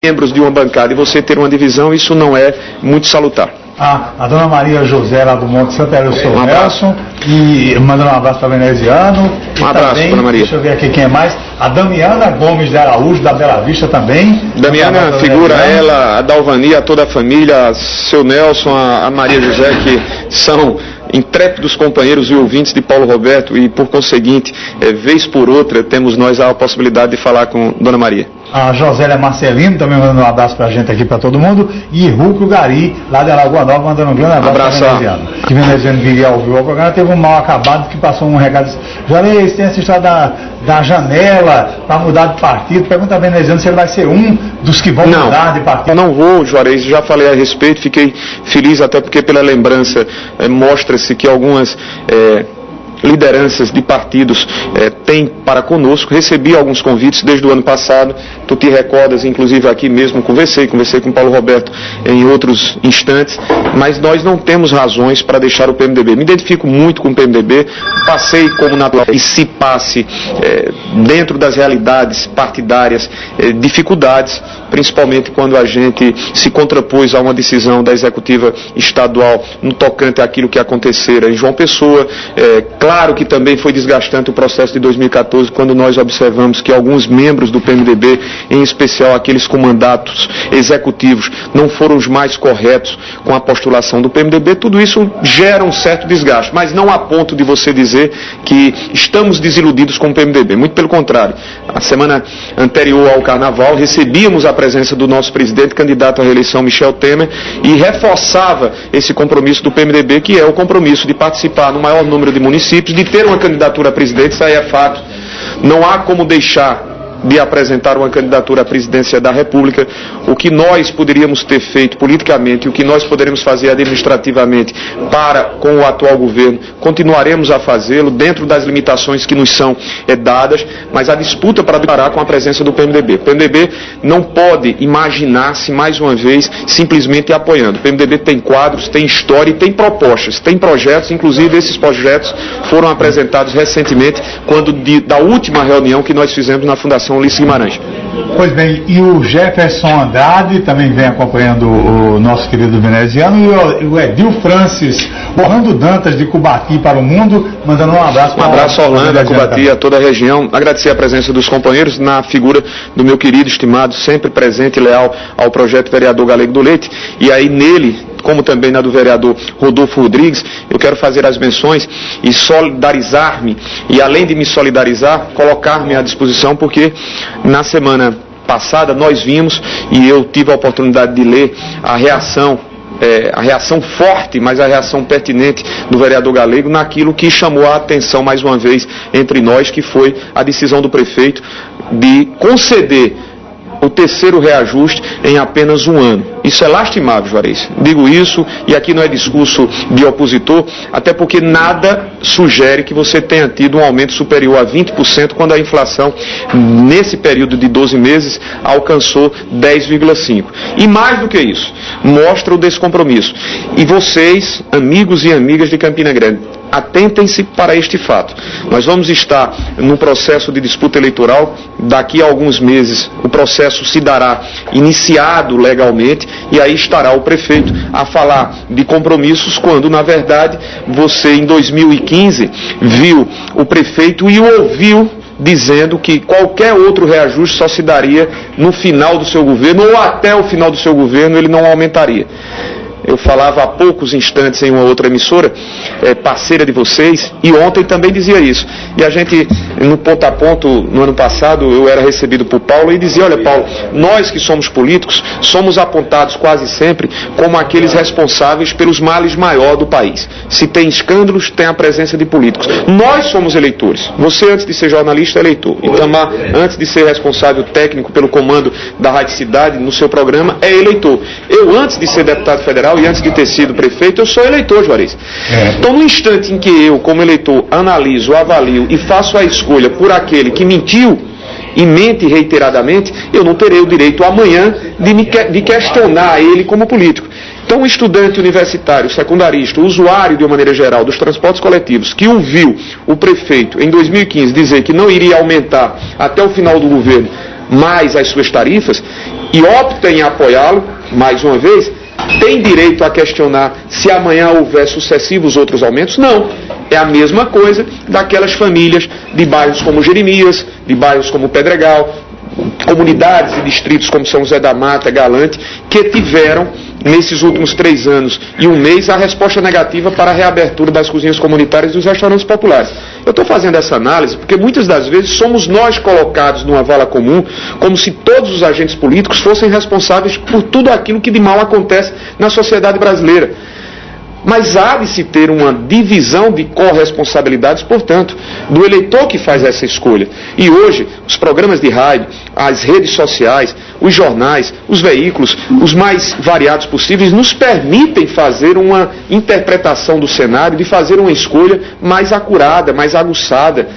membros de uma bancada e você ter uma divisão, isso não é muito salutar. A dona Maria José, lá do Monte Santo, era o seu Nelson, e mandando um abraço para o veneziano. Um abraço, também, dona Maria. Deixa eu ver aqui quem é mais. A Damiana Gomes de Araújo, da Bela Vista também. Damiana, figura ela, a Dalvani, a toda a família, seu Nelson, a Maria José, que são intrépidos companheiros e ouvintes de Paulo Roberto, e por conseguinte, vez por outra, temos nós a possibilidade de falar com dona Maria. A Josélia Marcelino também mandando um abraço pra gente aqui, pra todo mundo. E Rúcio Gari, lá de Alagoa Nova, mandando um grande abraço para o veneziano. Que veneziano viria ao vivo ao programa, teve um mal acabado que passou um recado. Juarez, tem essa história da janela para mudar de partido. Pergunta ao veneziano se ele vai ser um dos que vão mudar de partido. Não vou, Juarez, já falei a respeito, fiquei feliz até porque pela lembrança mostra-se que algumas lideranças de partidos têm para conosco. Recebi alguns convites desde o ano passado, tu te recordas, inclusive aqui mesmo conversei com Paulo Roberto em outros instantes, mas nós não temos razões para deixar o PMDB. Me identifico muito com o PMDB, passei como natural e se passe dentro das realidades partidárias, dificuldades, principalmente quando a gente se contrapôs a uma decisão da executiva estadual no tocante àquilo que acontecera em João Pessoa. Claro que também foi desgastante o processo de 2014, quando nós observamos que alguns membros do PMDB, em especial aqueles com mandatos executivos, não foram os mais corretos com a postulação do PMDB. Tudo isso gera um certo desgaste, mas não a ponto de você dizer que estamos desiludidos com o PMDB. Muito pelo contrário. A semana anterior ao Carnaval, recebíamos a presença do nosso presidente, candidato à reeleição, Michel Temer, e reforçava esse compromisso do PMDB, que é o compromisso de participar no maior número de municípios, de ter uma candidatura a presidente. Isso aí é fato. Não há como deixar de apresentar uma candidatura à presidência da República. O que nós poderíamos ter feito politicamente, o que nós poderíamos fazer administrativamente com o atual governo, continuaremos a fazê-lo dentro das limitações que nos são dadas, mas a disputa para parar com a presença do PMDB. O PMDB não pode imaginar-se mais uma vez simplesmente apoiando. O PMDB tem quadros, tem história e tem propostas, tem projetos, inclusive esses projetos foram apresentados recentemente da última reunião que nós fizemos na Fundação Ulisses Guimarães. Pois bem, e o Jefferson Andrade também vem acompanhando o nosso querido veneziano, e o Edil Francis, Orlando Dantas de Cubati para o mundo, mandando um abraço. Um abraço a Orlando, a Cubati, a toda a região. Agradecer a presença dos companheiros na figura do meu querido, estimado, sempre presente e leal ao projeto vereador Galego do Leite, e aí nele, como também na do vereador Rodolfo Rodrigues, eu quero fazer as menções e solidarizar-me, e além de me solidarizar, colocar-me à disposição, porque na semana passada nós vimos, e eu tive a oportunidade de ler a reação forte, mas a reação pertinente do vereador Galego naquilo que chamou a atenção mais uma vez entre nós, que foi a decisão do prefeito de conceder o terceiro reajuste em apenas um ano. Isso é lastimável, Juarez. Digo isso, e aqui não é discurso de opositor, até porque nada sugere que você tenha tido um aumento superior a 20% quando a inflação, nesse período de 12 meses, alcançou 10,5%. E mais do que isso, mostra o descompromisso. E vocês, amigos e amigas de Campina Grande, atentem-se para este fato. Nós vamos estar num processo de disputa eleitoral. Daqui a alguns meses o processo se dará iniciado legalmente, e aí estará o prefeito a falar de compromissos, quando na verdade você em 2015 viu o prefeito e o ouviu dizendo que qualquer outro reajuste só se daria no final do seu governo, ou até o final do seu governo ele não aumentaria. Eu falava há poucos instantes em uma outra emissora, parceira de vocês, e ontem também dizia isso. E a gente, no ponto a ponto, no ano passado, eu era recebido por Paulo e dizia: olha, Paulo, nós que somos políticos, somos apontados quase sempre como aqueles responsáveis pelos males maiores do país. Se tem escândalos, tem a presença de políticos. Nós somos eleitores. Você, antes de ser jornalista, é eleitor. Itamar, antes de ser responsável técnico pelo comando da Rádio Cidade, no seu programa, é eleitor. Eu, antes de ser deputado federal, e antes de ter sido prefeito, eu sou eleitor, Juarez. Então, no instante em que eu, como eleitor, analiso, avalio e faço a escolha por aquele que mentiu e mente reiteradamente, eu não terei o direito amanhã de questionar ele como político. Então, o estudante universitário, secundarista, o usuário de uma maneira geral dos transportes coletivos, que ouviu o prefeito em 2015 dizer que não iria aumentar até o final do governo mais as suas tarifas e opta em apoiá-lo, mais uma vez, tem direito a questionar se amanhã houver sucessivos outros aumentos? Não. É a mesma coisa daquelas famílias de bairros como Jeremias, de bairros como Pedregal, comunidades e distritos como São José da Mata, Galante, que tiveram, nesses últimos 3 anos e 1 mês, a resposta negativa para a reabertura das cozinhas comunitárias e dos restaurantes populares. Eu estou fazendo essa análise porque muitas das vezes somos nós colocados numa vala comum, como se todos os agentes políticos fossem responsáveis por tudo aquilo que de mal acontece na sociedade brasileira. Mas há de se ter uma divisão de corresponsabilidades, portanto, do eleitor que faz essa escolha. E hoje, os programas de rádio, as redes sociais, os jornais, os veículos, os mais variados possíveis, nos permitem fazer uma interpretação do cenário, de fazer uma escolha mais acurada, mais aguçada.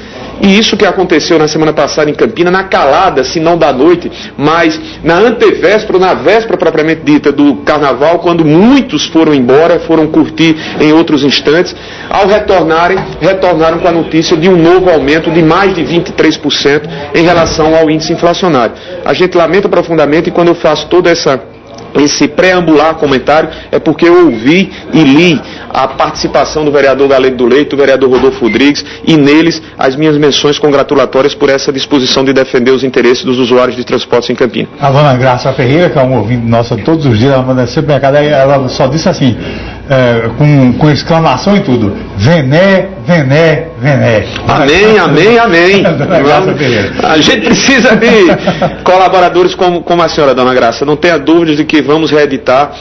E isso que aconteceu na semana passada em Campina, na calada, se não da noite, mas na antevéspera ou na véspera propriamente dita do Carnaval, quando muitos foram embora, foram curtir em outros instantes, ao retornaram com a notícia de um novo aumento de mais de 23% em relação ao índice inflacionário. A gente lamenta profundamente, e quando eu faço toda esse preambular comentário, é porque eu ouvi e li a participação do vereador Galego do Leite, do vereador Rodolfo Rodrigues, e neles as minhas menções congratulatórias por essa disposição de defender os interesses dos usuários de transportes em Campina. A dona Graça Ferreira, que é um ouvinte nossa todos os dias, ela manda sempre recado, ela só disse assim, com exclamação e tudo: Vené, Vené, Vené. Amém, amém, amém. Dona Graça Ferreira. A gente precisa de colaboradores como a senhora, dona Graça. Não tenha dúvidas de que vamos reeditar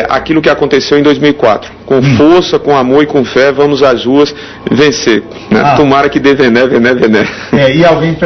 aquilo que aconteceu em 2004. Com força, com amor e com fé, vamos às ruas vencer. Né? Tomara que dê Vené, Vené, Vené. E alguém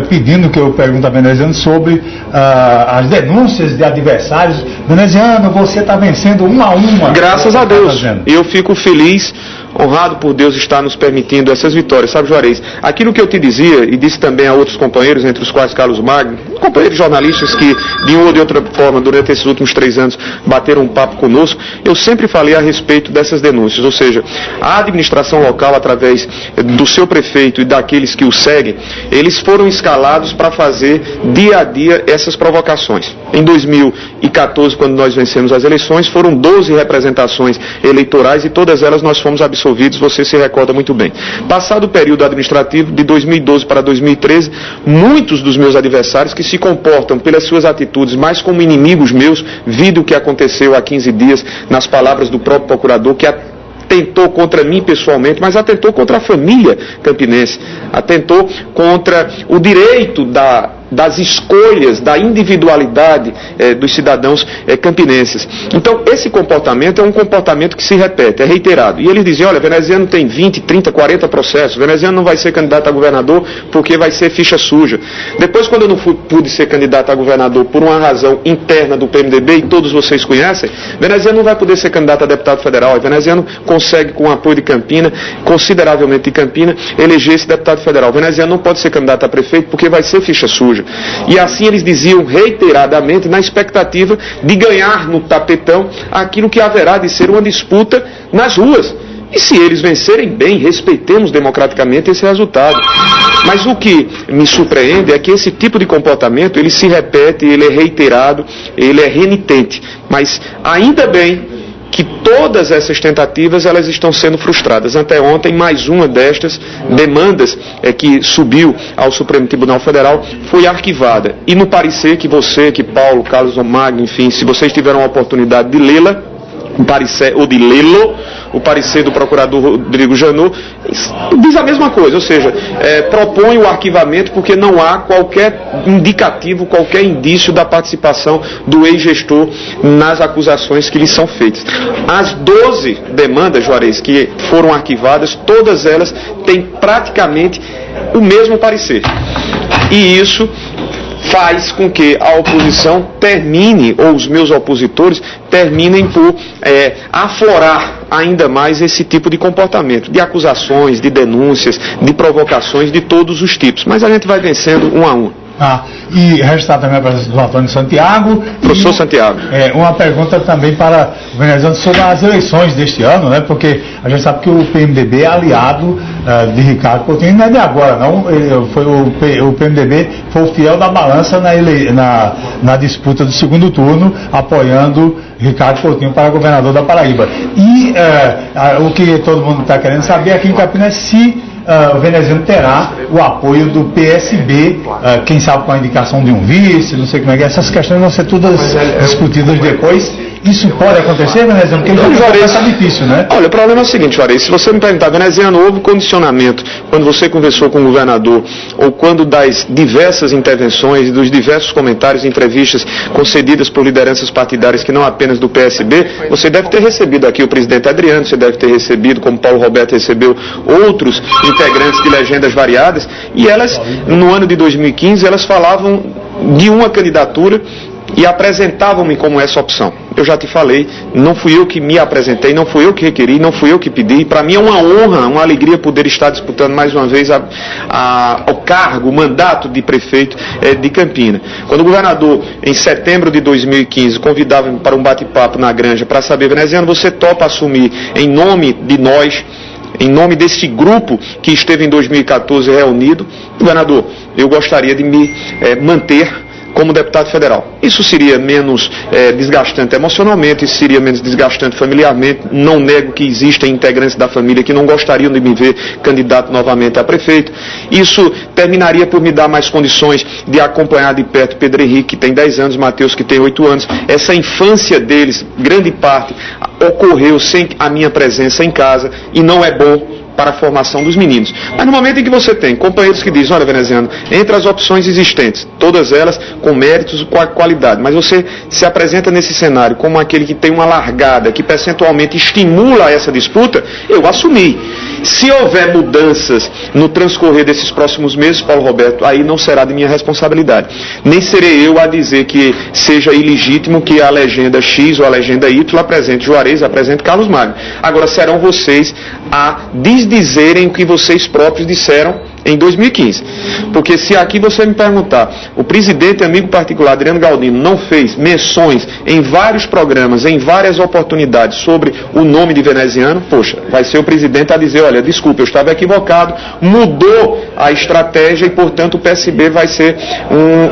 pedindo que eu pergunte a veneziano sobre as denúncias de adversários. Veneziano, você está vencendo 1 a 1. Graças a Deus. Eu fico feliz, honrado por Deus estar nos permitindo essas vitórias, sabe, Juarez? Aquilo que eu te dizia, e disse também a outros companheiros, entre os quais Carlos Magno, companheiros jornalistas que, de uma ou de outra forma, durante esses últimos 3 anos, bateram um papo conosco, eu sempre falei a respeito dessas denúncias, ou seja, a administração local, através do seu prefeito e daqueles que o seguem, eles foram escalados para fazer dia a dia essas provocações. Em 2014, quando nós vencemos as eleições, foram 12 representações eleitorais e todas elas nós fomos absolvidos, você se recorda muito bem. Passado o período administrativo, de 2012 para 2013, muitos dos meus adversários que se comportam pelas suas atitudes mais como inimigos meus, vido o que aconteceu há 15 dias, nas palavras do próprio procurador, que atentou contra mim pessoalmente, mas atentou contra a família campinense, atentou contra o direito das escolhas, da individualidade dos cidadãos campinenses. Então, esse comportamento é um comportamento que se repete, é reiterado. E eles dizem, olha, veneziano tem 20, 30, 40 processos, veneziano não vai ser candidato a governador porque vai ser ficha suja. Depois, quando eu não pude ser candidato a governador por uma razão interna do PMDB, e todos vocês conhecem, veneziano não vai poder ser candidato a deputado federal. E veneziano consegue, com o apoio de Campina, consideravelmente de Campina, eleger esse deputado federal. Veneziano não pode ser candidato a prefeito porque vai ser ficha suja. E assim eles diziam reiteradamente, na expectativa de ganhar no tapetão aquilo que haverá de ser uma disputa nas ruas. E se eles vencerem, bem, respeitemos democraticamente esse resultado. Mas o que me surpreende é que esse tipo de comportamento, ele se repete, ele é reiterado, ele é renitente. Mas ainda bem que todas essas tentativas elas estão sendo frustradas. Anteontem, mais uma destas demandas que subiu ao Supremo Tribunal Federal foi arquivada. E no parecer que você, que Paulo, Carlos Magno, enfim, se vocês tiveram a oportunidade de lê-la, o parecer do procurador Rodrigo Janot diz a mesma coisa, ou seja, propõe o arquivamento porque não há qualquer indicativo, qualquer indício da participação do ex-gestor nas acusações que lhe são feitas. As 12 demandas, Juarez, que foram arquivadas, todas elas têm praticamente o mesmo parecer. E isso faz com que a oposição termine, ou os meus opositores terminem por aflorar ainda mais esse tipo de comportamento, de acusações, de denúncias, de provocações de todos os tipos. Mas a gente vai vencendo 1 a 1. E registrar também a presença do Antônio Santiago. Professor Santiago. Uma pergunta também para o veneziano sobre as eleições deste ano, né? Porque a gente sabe que o PMDB é aliado de Ricardo Coutinho, não é de agora, não. O PMDB foi o fiel da balança na disputa do segundo turno, apoiando Ricardo Coutinho para governador da Paraíba. E o que todo mundo está querendo saber aqui em Campinas se o veneziano terá o apoio do PSB, quem sabe com a indicação de um vice, não sei como é que é. Essas questões vão ser todas discutidas depois. Isso pode acontecer, veneziano? Porque ele já difícil, né? Olha, o problema é o seguinte, Juarez, se você me perguntar, veneziano, houve condicionamento quando você conversou com o governador, ou quando das diversas intervenções, dos diversos comentários e entrevistas concedidas por lideranças partidárias que não apenas do PSB, você deve ter recebido aqui o presidente Adriano, você deve ter recebido, como Paulo Roberto recebeu, outros integrantes de legendas variadas, e elas, no ano de 2015, elas falavam de uma candidatura e apresentavam-me como essa opção. Eu já te falei, não fui eu que me apresentei, não fui eu que requeri, não fui eu que pedi. Para mim é uma honra, uma alegria poder estar disputando mais uma vez o cargo, o mandato de prefeito de Campina. Quando o governador, em setembro de 2015, convidava-me para um bate-papo na Granja para saber, veneziano, você topa assumir em nome de nós, em nome desse grupo que esteve em 2014 reunido, governador, eu gostaria de me manter como deputado federal. Isso seria menos desgastante emocionalmente, isso seria menos desgastante familiarmente. Não nego que existem integrantes da família que não gostariam de me ver candidato novamente a prefeito. Isso terminaria por me dar mais condições de acompanhar de perto Pedro Henrique, que tem 10 anos, Matheus, que tem 8 anos. Essa infância deles, grande parte, ocorreu sem a minha presença em casa e não é bom para a formação dos meninos. Mas no momento em que você tem companheiros que dizem, olha, veneziano, entre as opções existentes, todas elas com méritos e com qualidade, mas você se apresenta nesse cenário como aquele que tem uma largada, que percentualmente estimula essa disputa, eu assumi. Se houver mudanças no transcorrer desses próximos meses, Paulo Roberto, aí não será de minha responsabilidade. Nem serei eu a dizer que seja ilegítimo que a legenda X ou a legenda Y apresente Juarez, apresente Carlos Magno. Agora serão vocês a desdizerem o que vocês próprios disseram em 2015. Porque se aqui você me perguntar, o presidente e amigo particular Adriano Galdino não fez menções em vários programas, em várias oportunidades sobre o nome de veneziano, poxa, vai ser o presidente a dizer, olha, desculpe, eu estava equivocado, mudou a estratégia e, portanto, o PSB vai ser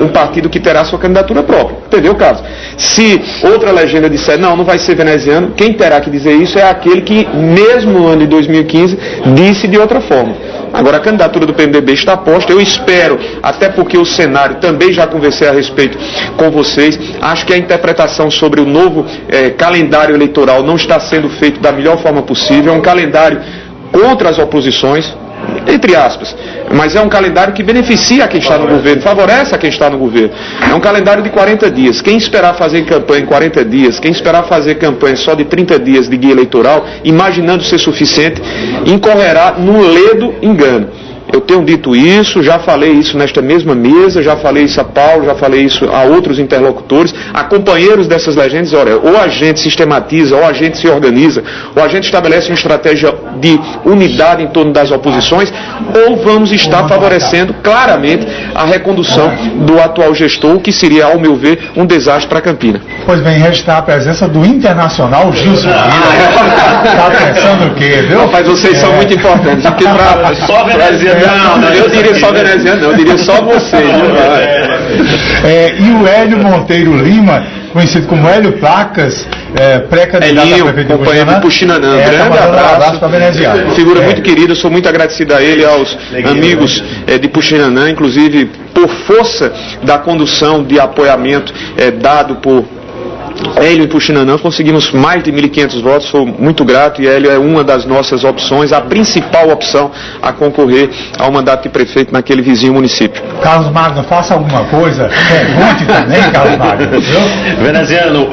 um partido que terá sua candidatura própria. Entendeu, Carlos? Se outra legenda disser, não vai ser veneziano, quem terá que dizer isso é aquele que, mesmo no ano de 2015, disse de outra forma. Agora, a candidatura do PMDB está posta, eu espero, até porque o cenário, também já conversei a respeito com vocês, acho que a interpretação sobre o novo calendário eleitoral não está sendo feito da melhor forma possível, é um calendário contra as oposições, entre aspas, mas é um calendário que beneficia a quem está no governo, favorece a quem está no governo. É um calendário de 40 dias. Quem esperar fazer campanha em 40 dias, quem esperar fazer campanha só de 30 dias de guia eleitoral, imaginando ser suficiente, incorrerá num ledo engano. Eu tenho dito isso, já falei isso nesta mesma mesa, já falei isso a Paulo, já falei isso a outros interlocutores, a companheiros dessas legendas. Olha, ou a gente sistematiza, ou a gente se organiza, ou a gente estabelece uma estratégia de unidade em torno das oposições, ou vamos estar favorecendo claramente a recondução do atual gestor, o que seria, ao meu ver, um desastre para Campina. Pois bem, registrar a presença do internacional Gilson Vila. Está pensando o quê, viu? Rapaz, vocês são muito importantes. Porque só veneziano. Não, eu diria só veneziano, não, eu diria só vocês. E o Hélio Monteiro Lima, conhecido como Hélio Placas, pré-candidato a prefeito de companheiro de Puxinanã. Grande abraço para veneziano. Figura muito querida, sou muito agradecido a ele e aos amigos de Puxinanã, inclusive por força da condução de apoiamento dado por Hélio e Puxinanã, conseguimos mais de 1.500 votos, sou muito grato, e Hélio é uma das nossas opções, a principal opção a concorrer ao mandato de prefeito naquele vizinho município. Carlos Magno, faça alguma coisa, pergunte também, Carlos Magno. Veneziano,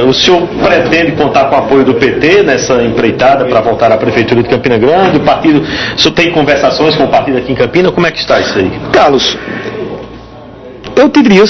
o senhor pretende contar com o apoio do PT nessa empreitada para voltar à prefeitura de Campina Grande? O senhor tem conversações com o partido aqui em Campina? Como é que está isso aí? Carlos, eu te diria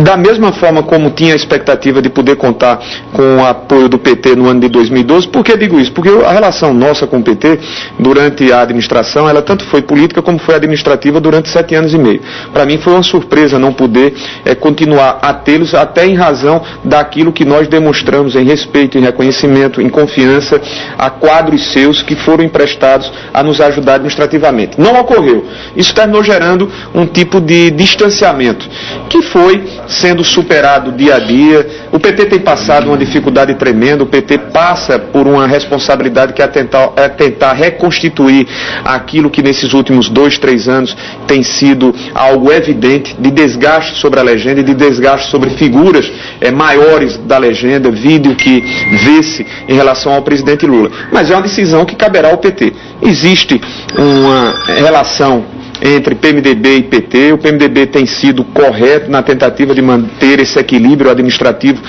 da mesma forma como tinha a expectativa de poder contar com o apoio do PT no ano de 2012. Por que digo isso? Porque a relação nossa com o PT, durante a administração, ela tanto foi política como foi administrativa durante 7 anos e meio. Para mim foi uma surpresa não poder continuar a tê-los, até em razão daquilo que nós demonstramos em respeito, em reconhecimento, em confiança a quadros seus que foram emprestados a nos ajudar administrativamente. Não ocorreu. Isso terminou gerando um tipo de distanciamento, que foi sendo superado dia a dia. O PT tem passado uma dificuldade tremenda, o PT passa por uma responsabilidade que é tentar reconstituir aquilo que nesses últimos 2, 3 anos tem sido algo evidente de desgaste sobre a legenda e de desgaste sobre figuras maiores da legenda, vídeo que vê-se em relação ao presidente Lula. Mas é uma decisão que caberá ao PT. Existe uma relação entre PMDB e PT. O PMDB tem sido correto na tentativa de manter esse equilíbrio administrativo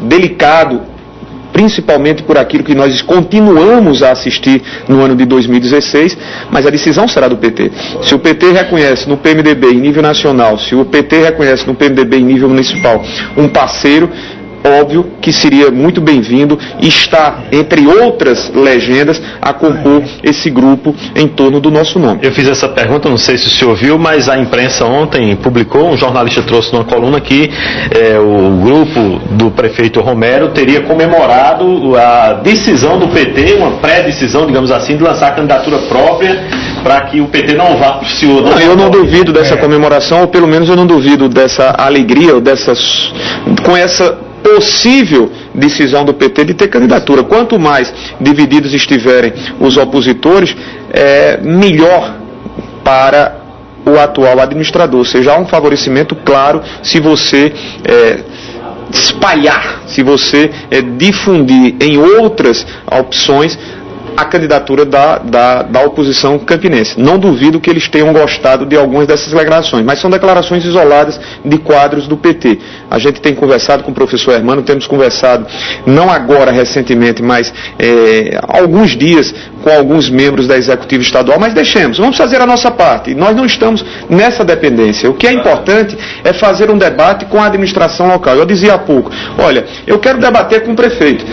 delicado, principalmente por aquilo que nós continuamos a assistir no ano de 2016, mas a decisão será do PT. Se o PT reconhece no PMDB em nível nacional, se o PT reconhece no PMDB em nível municipal um parceiro, óbvio que seria muito bem-vindo e está, entre outras legendas, a compor esse grupo em torno do nosso nome. Eu fiz essa pergunta, não sei se o senhor viu, mas a imprensa ontem publicou, um jornalista trouxe numa coluna que o grupo do prefeito Romero teria comemorado a decisão do PT, uma pré-decisão, digamos assim, de lançar a candidatura própria para que o PT não vá para o senhor. Não, eu não duvido dessa comemoração, ou pelo menos eu não duvido dessa alegria, ou com essa possível decisão do PT de ter candidatura. Quanto mais divididos estiverem os opositores, melhor para o atual administrador. Ou seja, há um favorecimento claro se você espalhar, se você difundir em outras opções a candidatura da oposição campinense. Não duvido que eles tenham gostado de algumas dessas declarações, mas são declarações isoladas de quadros do PT. A gente tem conversado com o professor Hermano, temos conversado, não agora recentemente, mas há alguns dias, com alguns membros da executiva estadual, mas deixemos, vamos fazer a nossa parte. Nós não estamos nessa dependência. O que é importante é fazer um debate com a administração local. Eu dizia há pouco, olha, eu quero debater com o prefeito.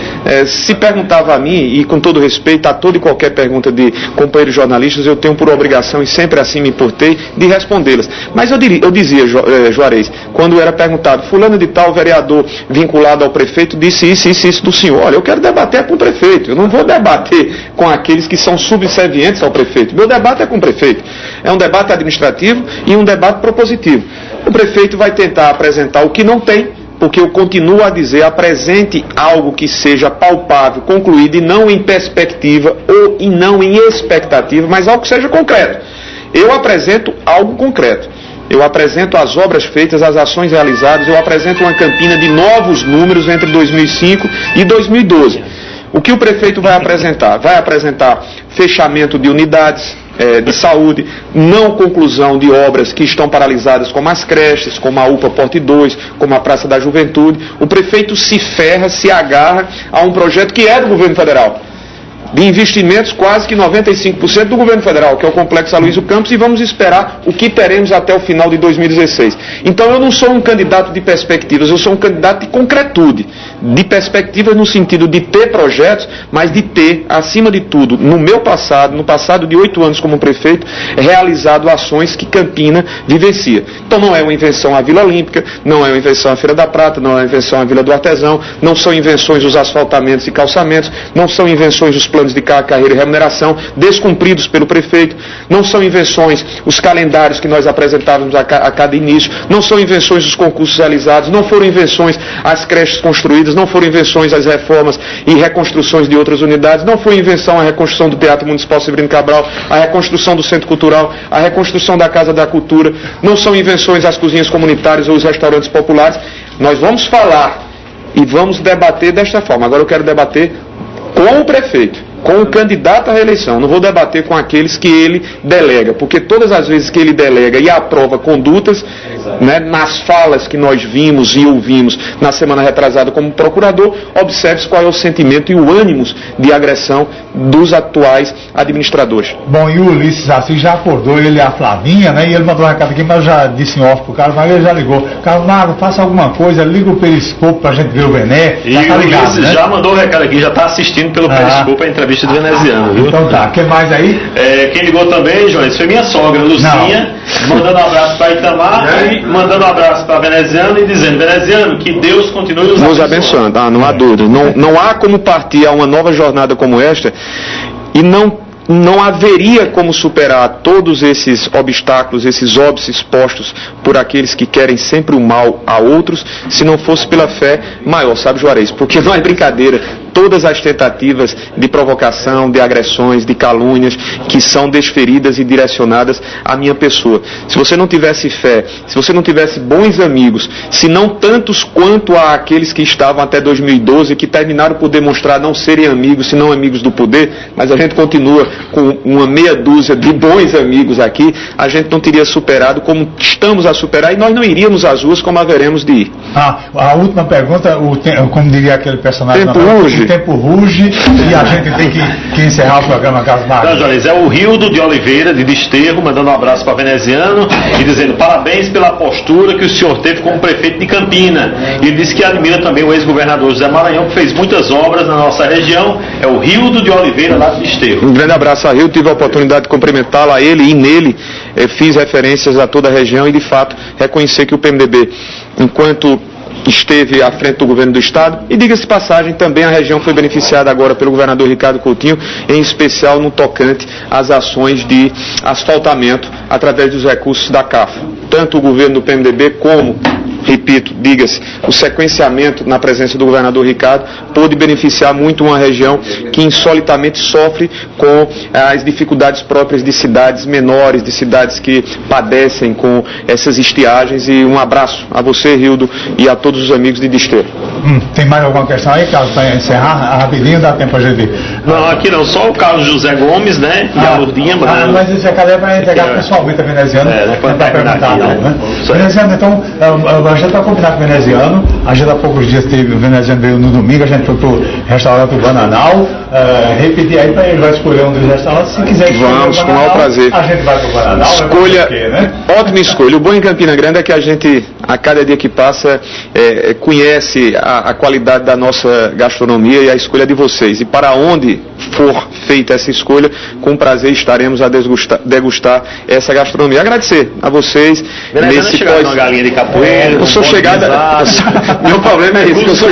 Se perguntava a mim, e com todo respeito a toda e qualquer pergunta de companheiros jornalistas, eu tenho por obrigação, e sempre assim me importei, de respondê-las. Mas eu dizia, Juarez, quando era perguntado, fulano de tal, vereador vinculado ao prefeito, disse isso do senhor. Olha, eu quero debater com o prefeito, eu não vou debater com aqueles que são subservientes ao prefeito. Meu debate é com o prefeito. É um debate administrativo e um debate propositivo. O prefeito vai tentar apresentar o que não tem, porque eu continuo a dizer, apresente algo que seja palpável, concluído, e não em perspectiva e não em expectativa, mas algo que seja concreto. Eu apresento algo concreto. Eu apresento as obras feitas, as ações realizadas, eu apresento uma campina de novos números entre 2005 e 2012. O que o prefeito vai apresentar? Vai apresentar fechamento de unidades de saúde, não conclusão de obras que estão paralisadas, como as creches, como a UPA Porte 2, como a Praça da Juventude. O prefeito se ferra, se agarra a um projeto que é do governo federal, de investimentos quase que 95% do governo federal, que é o Complexo Aloysio Campos, e vamos esperar o que teremos até o final de 2016. Então eu não sou um candidato de perspectivas, eu sou um candidato de concretude, de perspectivas no sentido de ter projetos, mas de ter, acima de tudo, no meu passado, no passado de 8 anos como prefeito, realizado ações que Campina vivencia. Então não é uma invenção a Vila Olímpica, não é uma invenção a Feira da Prata, não é uma invenção a Vila do Artesão, não são invenções os asfaltamentos e calçamentos, não são invenções os planos de carreira e remuneração descumpridos pelo prefeito, não são invenções os calendários que nós apresentávamos a cada início, não são invenções os concursos realizados, não foram invenções as creches construídas, não foram invenções as reformas e reconstruções de outras unidades, não foi invenção a reconstrução do Teatro Municipal Severino Cabral, a reconstrução do Centro Cultural, a reconstrução da Casa da Cultura, não são invenções as cozinhas comunitárias ou os restaurantes populares. Nós vamos falar e vamos debater desta forma. Agora eu quero debater com o prefeito, com o candidato à reeleição. Não vou debater com aqueles que ele delega, porque todas as vezes que ele delega e aprova condutas né, nas falas que nós vimos e ouvimos na semana retrasada como procurador, observe qual é o sentimento e o ânimo de agressão dos atuais administradores. Bom, e o Ulisses Assis já acordou, ele e a Flavinha, né? E ele mandou um recado aqui, mas eu já disse em off pro Carlos Magro, ele já ligou. Carlos Magro, faça alguma coisa, liga o periscopo pra gente ver o Vené. E tá ligado, o Ulisses, né? Já mandou o recado aqui, já tá assistindo pelo periscopo a entrevista do veneziano, viu? Então tá, o que mais aí? Quem ligou também, Jones, foi minha sogra, Lucinha, mandando um abraço para Itamar e mandando um abraço para veneziano e dizendo, veneziano, que Deus continue nos abençoando. Não há dúvida. Não há como partir a uma nova jornada como esta e não haveria como superar todos esses obstáculos, esses óbices postos por aqueles que querem sempre o mal a outros, se não fosse pela fé maior, sabe, Juarez? Porque não é brincadeira. Todas as tentativas de provocação, de agressões, de calúnias que são desferidas e direcionadas à minha pessoa. Se você não tivesse fé, se você não tivesse bons amigos, se não tantos quanto aqueles que estavam até 2012, que terminaram por demonstrar não serem amigos, senão amigos do poder, mas a gente continua com uma meia dúzia de bons amigos aqui, a gente não teria superado como estamos a superar e nós não iríamos às ruas como haveremos de ir. A última pergunta, como diria aquele personagem... O tempo ruge e a gente tem que encerrar o programa, Carlos Magro. Não, Jones, é o Rildo de Oliveira, de Desterro, mandando um abraço para veneziano e dizendo parabéns pela postura que o senhor teve como prefeito de Campina. E ele disse que admira também o ex-governador José Maranhão, que fez muitas obras na nossa região. É o Rildo de Oliveira, lá de Desterro. Um grande abraço a Rildo, tive a oportunidade de cumprimentá-lo a ele e nele fiz referências a toda a região e de fato reconhecer que o PMDB, enquanto esteve à frente do governo do estado, e diga-se de passagem, também a região foi beneficiada agora pelo governador Ricardo Coutinho, em especial no tocante às ações de asfaltamento através dos recursos da CAF. Tanto o governo do PMDB como, repito, diga-se, o sequenciamento na presença do governador Ricardo pôde beneficiar muito uma região que insolitamente sofre com as dificuldades próprias de cidades menores, de cidades que padecem com essas estiagens. E um abraço a você, Rildo, e a todos os amigos de Desterro. Tem mais alguma questão aí, Carlos, para encerrar? Rapidinho, dá tempo a gente... Não, aqui não, só o Carlos José Gomes, né, e a Lourdinha. Mas esse recado é para entregar pessoalmente a veneziano, não para perguntar não, né? Veneziano, então, a gente vai combinar com o veneziano, a gente há poucos dias teve, o veneziano veio no domingo, a gente foi pro restaurante Bananal, repetir aí para ele, vai escolher um dos restaurantes, se quiser escolher vamos, com o maior prazer. A gente vai pro Bananal. Escolha, né? Ótima escolha. O bom em Campina Grande é que a gente, a cada dia que passa, conhece a qualidade da nossa gastronomia e a escolha de vocês. E para onde for feita essa escolha, com prazer estaremos a degustar essa gastronomia. Agradecer a vocês. Nesse uma galinha de capoeira. Eu sou chegada. Meu problema é isso.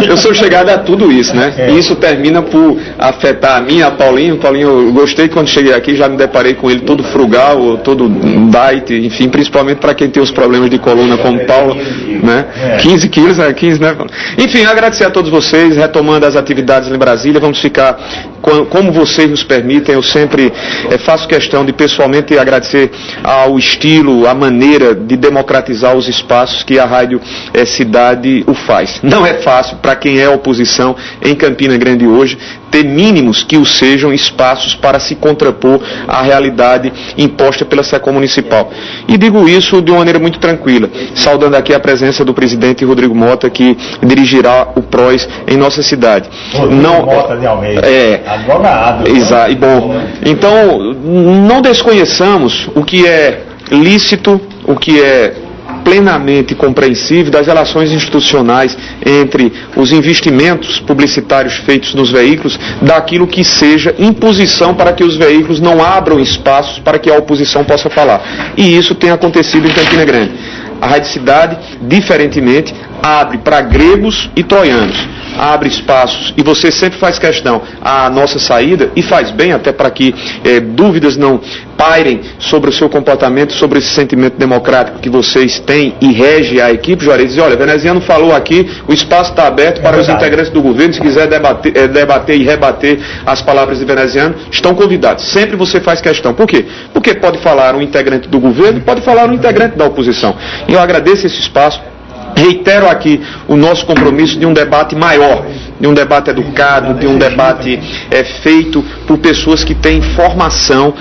Eu sou chegada a tudo isso, né? E isso termina por afetar a mim, a Paulinho. Paulinho, eu gostei quando cheguei aqui, já me deparei com ele todo frugal, todo diet, enfim, principalmente para quem tem os problemas de coluna como Paulo, né? 15 quilos, 15, né? Enfim, agradecer a todos vocês, retomando as atividades em Brasília, vamos ficar como vocês nos permitem. Eu sempre faço questão de pessoalmente agradecer ao estilo, à maneira de democratizar os espaços que a Rádio Cidade o faz. Não é fácil para quem é oposição em Campina Grande hoje ter mínimos que o sejam espaços para se contrapor à realidade imposta pela SECOM municipal. E digo isso de uma maneira muito tranquila, saudando aqui a presença do presidente Rodrigo Mota, que dirigirá o PROS em nossa cidade. Mota de Almeida. Advogado. Exato. E bom, então não desconheçamos o que é lícito, o que é plenamente compreensível das relações institucionais entre os investimentos publicitários feitos nos veículos, daquilo que seja imposição para que os veículos não abram espaços para que a oposição possa falar. E isso tem acontecido em Campina Grande. A Rádio Cidade, diferentemente, abre para gregos e troianos. Abre espaços, e você sempre faz questão à nossa saída, e faz bem até para que dúvidas não pairem sobre o seu comportamento, sobre esse sentimento democrático que vocês têm e rege a equipe. Juarez diz, olha, veneziano falou aqui, o espaço está aberto para os integrantes do governo, se quiser debater e rebater as palavras de veneziano, estão convidados. Sempre você faz questão. Por quê? Porque pode falar um integrante do governo, pode falar um integrante da oposição. E eu agradeço esse espaço. Reitero aqui o nosso compromisso de um debate maior, de um debate educado, de um debate feito por pessoas que têm formação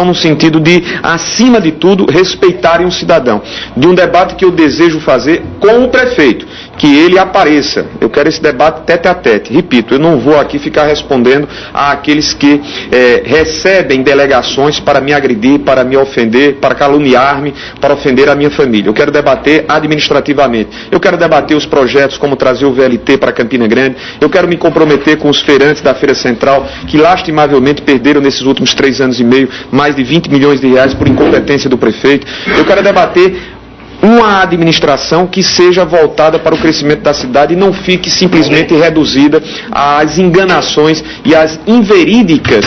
no sentido de, acima de tudo, respeitarem o cidadão. De um debate que eu desejo fazer com o prefeito, que ele apareça. Eu quero esse debate tete a tete. Repito, eu não vou aqui ficar respondendo àqueles que recebem delegações para me agredir, para me ofender, para caluniar-me, para ofender a minha família. Eu quero debater administrativamente. Eu quero debater os projetos como trazer o VLT para Campina Grande. Eu quero me comprometer com os feirantes da Feira Central, que lastimavelmente perderam nesses últimos 3 anos e meio mais de 20 milhões de reais por incompetência do prefeito. Eu quero debater uma administração que seja voltada para o crescimento da cidade e não fique simplesmente reduzida às enganações e às inverídicas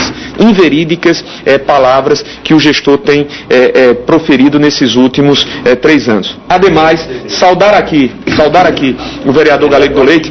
palavras que o gestor tem proferido nesses últimos 3 anos. Ademais, saudar aqui o vereador Galego do Leite,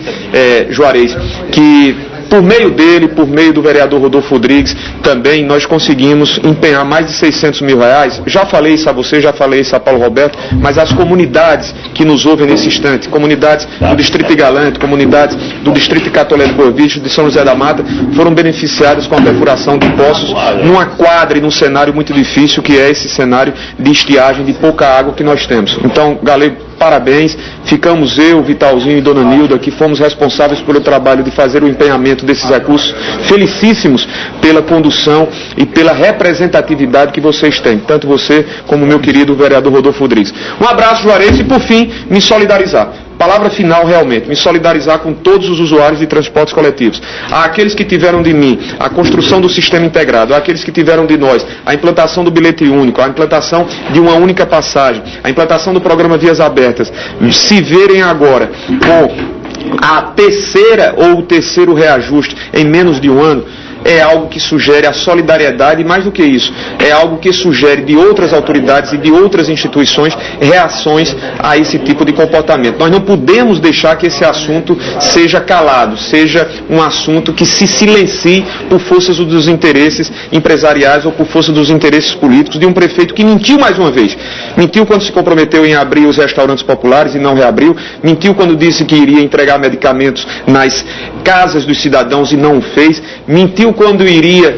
Juarez, que por meio dele, por meio do vereador Rodolfo Rodrigues, também nós conseguimos empenhar mais de 600 mil reais. Já falei isso a você, já falei isso a Paulo Roberto, mas as comunidades que nos ouvem nesse instante, comunidades do Distrito Galante, comunidades do Distrito Catolé de Boa Vista, de São José da Mata, foram beneficiadas com a perfuração de poços numa quadra e num cenário muito difícil, que é esse cenário de estiagem, de pouca água que nós temos. Então, Galego, parabéns, ficamos eu, Vitalzinho e Dona Nilda, que fomos responsáveis pelo trabalho de fazer o empenhamento desses recursos, felicíssimos pela condução e pela representatividade que vocês têm, tanto você como o meu querido vereador Rodolfo Rodrigues. Um abraço, Juarez, e por fim, me solidarizar. Palavra final realmente, me solidarizar com todos os usuários de transportes coletivos. Àqueles que tiveram de mim a construção do sistema integrado, àqueles que tiveram de nós a implantação do bilhete único, a implantação de uma única passagem, a implantação do programa Vias Abertas, se verem agora com a terceira ou o terceiro reajuste em menos de um ano, é algo que sugere a solidariedade, e mais do que isso, é algo que sugere de outras autoridades e de outras instituições reações a esse tipo de comportamento. Nós não podemos deixar que esse assunto seja calado, seja um assunto que se silencie por forças dos interesses empresariais ou por força dos interesses políticos de um prefeito que mentiu mais uma vez. Mentiu quando se comprometeu em abrir os restaurantes populares e não reabriu, mentiu quando disse que iria entregar medicamentos nas casas dos cidadãos e não o fez, mentiu quando iria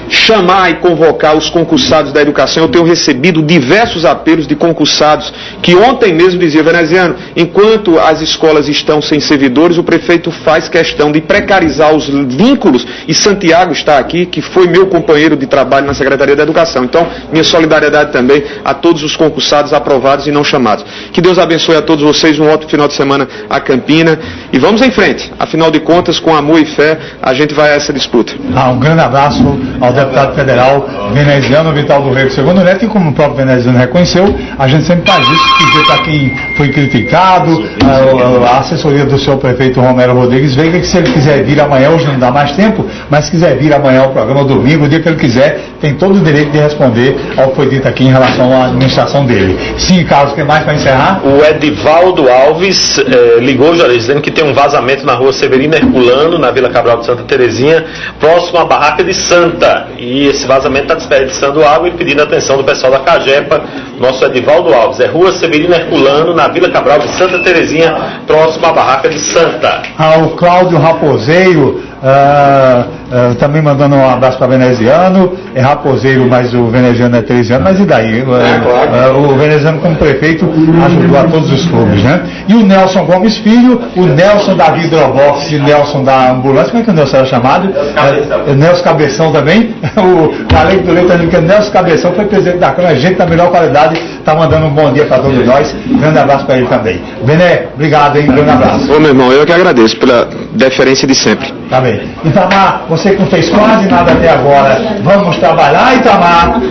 chamar e convocar os concursados da educação. Eu tenho recebido diversos apelos de concursados que ontem mesmo diziam: veneziano, enquanto as escolas estão sem servidores, o prefeito faz questão de precarizar os vínculos, e Santiago está aqui, que foi meu companheiro de trabalho na Secretaria da Educação. Então, minha solidariedade também a todos os concursados aprovados e não chamados. Que Deus abençoe a todos vocês, um ótimo final de semana a Campina, e vamos em frente. Afinal de contas, com amor e fé, a gente vai a essa disputa. Um grande abraço ao deputado federal veneziano Vital do Rego II Neto, e como o próprio veneziano reconheceu, a gente sempre faz isso, dizer para quem foi criticado, a assessoria do seu prefeito Romero Rodrigues Veiga, que se ele quiser vir amanhã, hoje não dá mais tempo, mas se quiser vir amanhã ao programa, domingo, o dia que ele quiser, tem todo o direito de responder ao que foi dito aqui em relação à administração dele. Sim, Carlos, tem mais para encerrar? O Edivaldo Alves ligou, já dizendo que tem um vazamento na rua Severino Herculano, na Vila Cabral de Santa Terezinha, próximo à barraca de Santa. E esse vazamento está desperdiçando água e pedindo a atenção do pessoal da Cagepa, nosso Edivaldo Alves. É rua Severino Herculano, na Vila Cabral de Santa Terezinha, próximo à barraca de Santa. O Cláudio Raposeiro também mandando um abraço para veneziano. É raposeiro, mas o veneziano é teresiano, mas e daí? O veneziano, como prefeito, ajudou a todos os clubes, né? E o Nelson Gomes Filho, o Nelson da Vidrobox e Nelson da Ambulância, como é que o Nelson era chamado? Nelson Cabeção também. O Galego do Leite está dizendo que o Nelson Cabeção foi presidente da Câmara, gente da melhor qualidade, está mandando um bom dia para todos nós. Grande abraço para ele também. Bené, obrigado, hein? Grande abraço. Ô, meu irmão, eu que agradeço pela deferência de sempre. Tá bem. Itamar, você que não fez quase nada até agora, vamos trabalhar, Itamar.